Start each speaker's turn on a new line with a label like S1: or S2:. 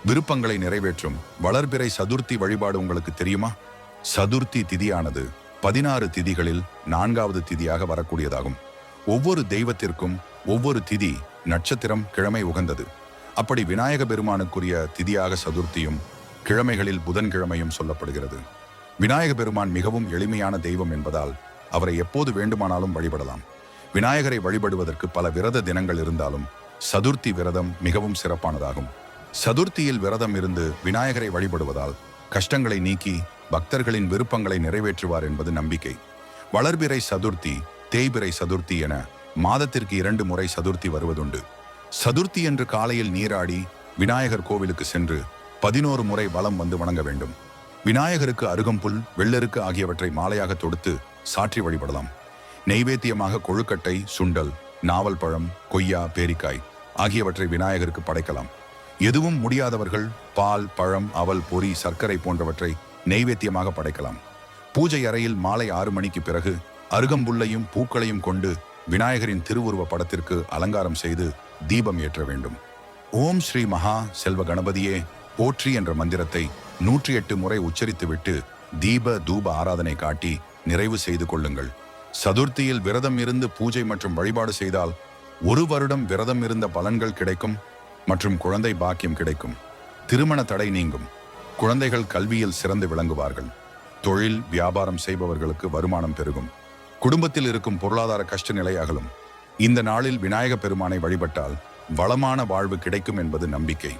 S1: விருப்பங்களை நிறைவேற்றும் வளர்பிறை சதுர்த்தி வழிபாடு உங்களுக்கு தெரியுமா? சதுர்த்தி திதியானது 16 திதிகளில் 4வது திதியாக வரக்கூடியதாகும். ஒவ்வொரு தெய்வத்திற்கும் ஒவ்வொரு திதி, நட்சத்திரம், கிழமை உகந்தது. அப்படி விநாயக பெருமானுக்குரிய திதியாக சதுர்த்தியும், கிழமைகளில் புதன்கிழமையும் சொல்லப்படுகிறது. விநாயக பெருமான் மிகவும் எளிமையான தெய்வம் என்பதால் அவரை எப்போது வேண்டுமானாலும் வழிபடலாம். விநாயகரை வழிபடுவதற்கு பல விரத தினங்கள் இருந்தாலும் சதுர்த்தி விரதம் மிகவும் சிறப்பானதாகும். சதுர்த்தியில் விரதம் இருந்து விநாயகரை வழிபடுவதால் கஷ்டங்களை நீக்கி பக்தர்களின் விருப்பங்களை நிறைவேற்றுவார் என்பது நம்பிக்கை. வளர்பிறை சதுர்த்தி, தேய்பிறை சதுர்த்தி என மாதத்திற்கு 2 முறை சதுர்த்தி வருவதுண்டு. சதுர்த்தி என்று காலையில் நீராடி விநாயகர் கோவிலுக்கு சென்று 11 முறை வலம் வந்து வணங்க வேண்டும். விநாயகருக்கு அருகம்புல், வெள்ளருக்கு ஆகியவற்றை மாலையாக தொடுத்து சாற்றி வழிபடலாம். நெய்வேத்தியமாக கொழுக்கட்டை, சுண்டல், நாவல் பழம், கொய்யா, பேரிக்காய் ஆகியவற்றை விநாயகருக்கு படைக்கலாம். எதுவும் முடியாதவர்கள் பால், பழம், அவல், பொரி, சர்க்கரை போன்றவற்றை நெய்வேத்தியமாக படைக்கலாம். பூஜை அறையில் மாலை 6 மணிக்கு பிறகு அருகம்புல்லையும் பூக்களையும் கொண்டு விநாயகரின் திருவுருவ படத்திற்கு அலங்காரம் செய்து தீபம் ஏற்ற வேண்டும். ஓம் ஸ்ரீ மகா செல்வ கணபதியே போற்றி என்ற மந்திரத்தை 108 முறை உச்சரித்துவிட்டு தீப தூப ஆராதனை காட்டி நிறைவு செய்து கொள்ளுங்கள். சதுர்த்தியில் விரதம் இருந்து பூஜை மற்றும் வழிபாடு செய்தால் 1 வருடம் விரதம் இருந்த பலன்கள் கிடைக்கும் மற்றும் குழந்தை பாக்கியம் கிடைக்கும். திருமண தடை நீங்கும். குழந்தைகள் கல்வியில் சிறந்து விளங்குவார்கள். தொழில், வியாபாரம் செய்பவர்களுக்கு வருமானம் பெருகும். குடும்பத்தில் இருக்கும் பொருளாதார கஷ்ட நிலை அகலும். இந்த நாளில் விநாயக பெருமானை வழிபட்டால் வளமான வாழ்வு கிடைக்கும் என்பது நம்பிக்கை.